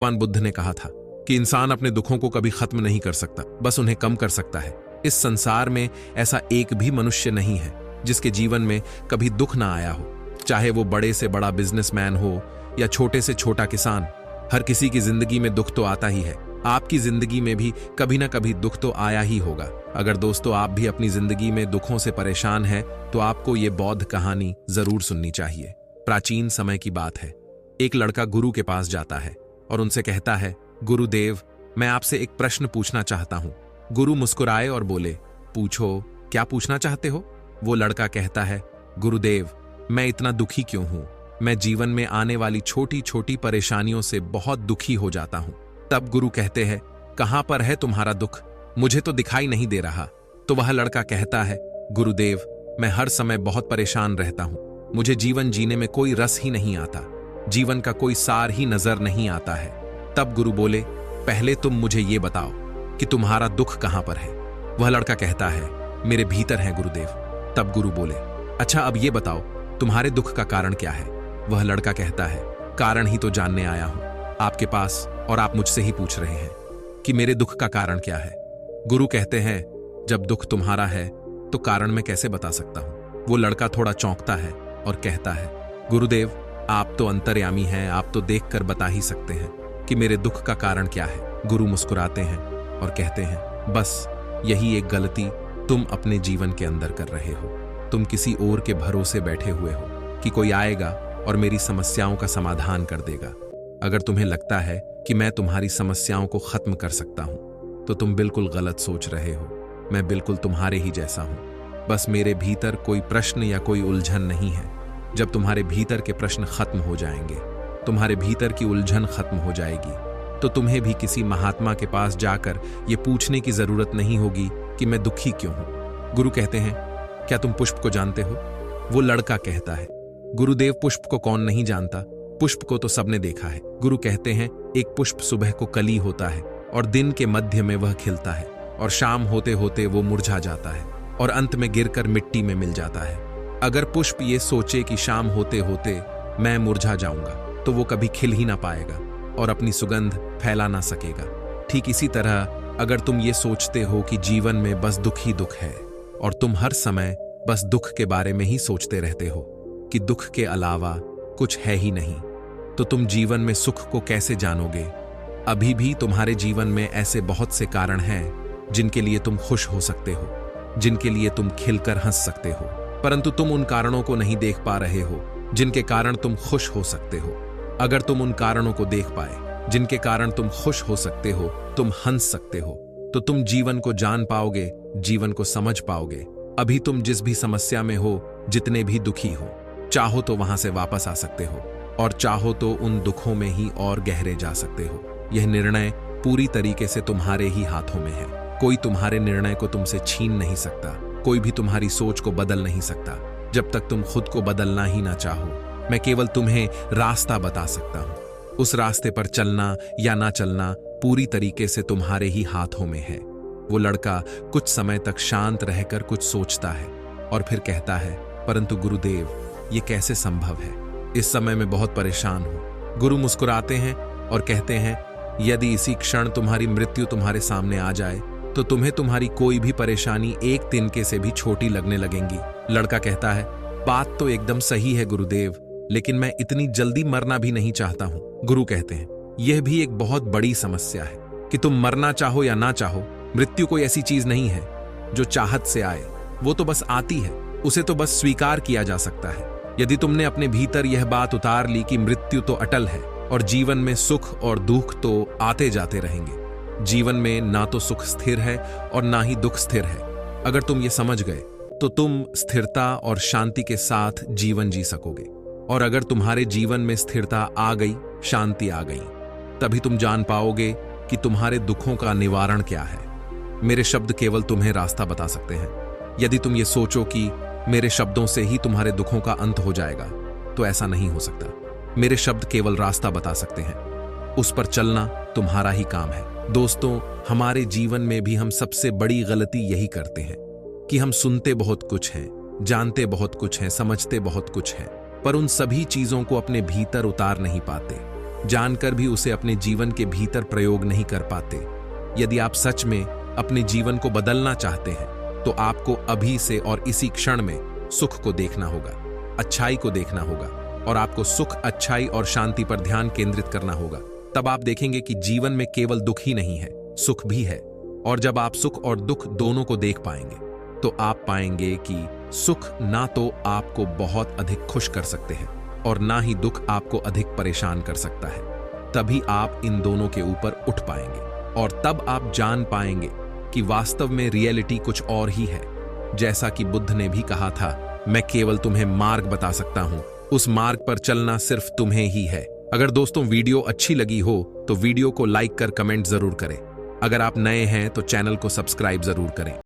भगवान बुद्ध ने कहा था कि इंसान अपने दुखों को कभी खत्म नहीं कर सकता, बस उन्हें कम कर सकता है। इस संसार में ऐसा एक भी मनुष्य नहीं है जिसके जीवन में कभी दुख ना आया हो, चाहे वो बड़े से बड़ा बिजनेसमैन हो या छोटे से छोटा किसान। हर किसी की जिंदगी में दुख तो आता ही है। आपकी जिंदगी में भी कभी ना कभी दुख तो आया ही होगा। अगर दोस्तों आप भी अपनी जिंदगी में दुखों से परेशान हैं तो आपको ये बौद्ध कहानी जरूर सुननी चाहिए। प्राचीन समय की बात है। एक लड़का गुरु के पास जाता है और उनसे कहता है, गुरुदेव, मैं आपसे एक प्रश्न पूछना चाहता हूं। गुरु मुस्कुराए और बोले, पूछो, क्या पूछना चाहते हो? वो लड़का कहता है, गुरुदेव, मैं इतना दुखी क्यों हूं? मैं जीवन में आने वाली छोटी छोटी परेशानियों से बहुत दुखी हो जाता हूं। तब गुरु कहते हैं, कहां पर है तुम्हारा दुख? मुझे तो दिखाई नहीं दे रहा। तो वह लड़का कहता है, गुरुदेव, मैं हर समय बहुत परेशान रहता हूं। मुझे जीवन जीने में कोई रस ही नहीं आता, जीवन का कोई सार ही नजर नहीं आता है। तब गुरु बोले, पहले तुम मुझे ये बताओ कि तुम्हारा दुख कहां पर है? वह लड़का कहता है, मेरे भीतर है गुरुदेव। तब गुरु बोले, अच्छा अब ये बताओ तुम्हारे दुख का कारण क्या है? वह लड़का कहता है, कारण ही तो जानने आया हूं आपके पास और आप मुझसे ही पूछ रहे हैं कि मेरे दुख का कारण क्या है। गुरु कहते हैं, जब दुख तुम्हारा है तो कारण मैं कैसे बता सकता हूं? वो लड़का थोड़ा चौंकता है और कहता है, गुरुदेव, आप तो अंतर्यामी हैं, आप तो देखकर बता ही सकते हैं कि मेरे दुख का कारण क्या है। गुरु मुस्कुराते हैं और कहते हैं, बस यही एक गलती तुम अपने जीवन के अंदर कर रहे हो। तुम किसी और के भरोसे बैठे हुए हो कि कोई आएगा और मेरी समस्याओं का समाधान कर देगा। अगर तुम्हें लगता है कि मैं तुम्हारी समस्याओं को खत्म कर सकता हूं तो तुम बिल्कुल गलत सोच रहे हो। मैं बिल्कुल तुम्हारे ही जैसा हूं। बस मेरे भीतर कोई प्रश्न या कोई उलझन नहीं है। जब तुम्हारे भीतर के प्रश्न खत्म हो जाएंगे, तुम्हारे भीतर की उलझन खत्म हो जाएगी, तो तुम्हें भी किसी महात्मा के पास जाकर ये पूछने की जरूरत नहीं होगी कि मैं दुखी क्यों हूं। गुरु कहते हैं, क्या तुम पुष्प को जानते हो? वो लड़का कहता है, गुरुदेव, पुष्प को कौन नहीं जानता? पुष्प को तो सबने देखा है। गुरु कहते हैं, एक पुष्प सुबह को कली होता है और दिन के मध्य में वह खिलता है और शाम होते होते वो मुरझा जाता है और अंत में गिरकर मिट्टी में मिल जाता है। अगर पुष्प ये सोचे कि शाम होते होते मैं मुरझा जाऊंगा तो वो कभी खिल ही ना पाएगा और अपनी सुगंध फैला ना सकेगा। ठीक इसी तरह अगर तुम ये सोचते हो कि जीवन में बस दुख ही दुख है और तुम हर समय बस दुख के बारे में ही सोचते रहते हो कि दुख के अलावा कुछ है ही नहीं, तो तुम जीवन में सुख को कैसे जानोगे? अभी भी तुम्हारे जीवन में ऐसे बहुत से कारण हैं जिनके लिए तुम खुश हो सकते हो, जिनके लिए तुम खिलकर हंस सकते हो, परंतु तुम उन कारणों को नहीं देख पा रहे हो जिनके कारण तुम खुश हो सकते हो। अगर तुम उन कारणों को देख पाए जिनके कारण तुम खुश हो सकते हो, तुम हंस सकते हो, तो तुम जीवन को जान पाओगे, जीवन को समझ पाओगे। अभी तुम जिस भी समस्या में हो, जितने भी दुखी हो, चाहो तो वहां से वापस आ सकते हो और चाहो तो उन दुखों में ही और गहरे जा सकते हो। यह निर्णय पूरी तरीके से तुम्हारे ही हाथों में है। कोई तुम्हारे निर्णय को तुमसे छीन नहीं सकता, कोई भी तुम्हारी सोच को बदल नहीं सकता जब तक तुम खुद को बदलना ही ना चाहो। मैं केवल तुम्हें रास्ता बता सकता हूं। उस रास्ते पर चलना या ना चलना पूरी तरीके से तुम्हारे ही हाथों में है। वो लड़का कुछ समय तक शांत रहकर कुछ सोचता है और फिर कहता है, परंतु गुरुदेव, ये कैसे संभव है? इस समय मैं बहुत परेशान हूं। गुरु मुस्कुराते हैं और कहते हैं, यदि इसी क्षण तुम्हारी मृत्यु तुम्हारे सामने आ जाए तो तुम्हें तुम्हारी कोई भी परेशानी एक तिनके से भी छोटी लगने लगेंगी। लड़का कहता है, बात तो एकदम सही है गुरुदेव, लेकिन मैं इतनी जल्दी मरना भी नहीं चाहता हूं। गुरु कहते हैं, यह भी एक बहुत बड़ी समस्या है कि तुम मरना चाहो या ना चाहो, मृत्यु कोई ऐसी चीज नहीं है जो चाहत से आए। वो तो बस आती है, उसे तो बस स्वीकार किया जा सकता है। यदि तुमने अपने भीतर यह बात उतार ली कि मृत्यु तो अटल है और जीवन में सुख और दुख तो आते जाते रहेंगे, जीवन में ना तो सुख स्थिर है और ना ही दुख स्थिर है, अगर तुम ये समझ गए तो तुम स्थिरता और शांति के साथ जीवन जी सकोगे। और अगर तुम्हारे जीवन में स्थिरता आ गई, शांति आ गई, तभी तुम जान पाओगे कि तुम्हारे दुखों का निवारण क्या है। मेरे शब्द केवल तुम्हें रास्ता बता सकते हैं। यदि तुम ये सोचो कि मेरे शब्दों से ही तुम्हारे दुखों का अंत हो जाएगा, तो ऐसा नहीं हो सकता। मेरे शब्द केवल रास्ता बता सकते हैं, उस पर चलना तुम्हारा ही काम है। दोस्तों, हमारे जीवन में भी हम सबसे बड़ी गलती यही करते हैं कि हम सुनते बहुत कुछ हैं, जानते बहुत कुछ हैं, समझते बहुत कुछ हैं, पर उन सभी चीजों को अपने भीतर उतार नहीं पाते। जानकर भी उसे अपने जीवन के भीतर प्रयोग नहीं कर पाते। यदि आप सच में अपने जीवन को बदलना चाहते हैं तो आपको अभी से और इसी क्षण में सुख को देखना होगा, अच्छाई को देखना होगा और आपको सुख, अच्छाई और शांति पर ध्यान केंद्रित करना होगा। तब आप देखेंगे कि जीवन में केवल दुख ही नहीं है, सुख भी है। और जब आप सुख और दुख दोनों को देख पाएंगे तो आप पाएंगे कि सुख ना तो आपको बहुत अधिक खुश कर सकते हैं और ना ही दुख आपको अधिक परेशान कर सकता है। तभी आप इन दोनों के ऊपर उठ पाएंगे और तब आप जान पाएंगे कि वास्तव में रियलिटी कुछ और ही है। जैसा कि बुद्ध ने भी कहा था, मैं केवल तुम्हें मार्ग बता सकता हूं, उस मार्ग पर चलना सिर्फ तुम्हें ही है। अगर दोस्तों वीडियो अच्छी लगी हो तो वीडियो को लाइक कर कमेंट जरूर करें। अगर आप नए हैं तो चैनल को सब्सक्राइब जरूर करें।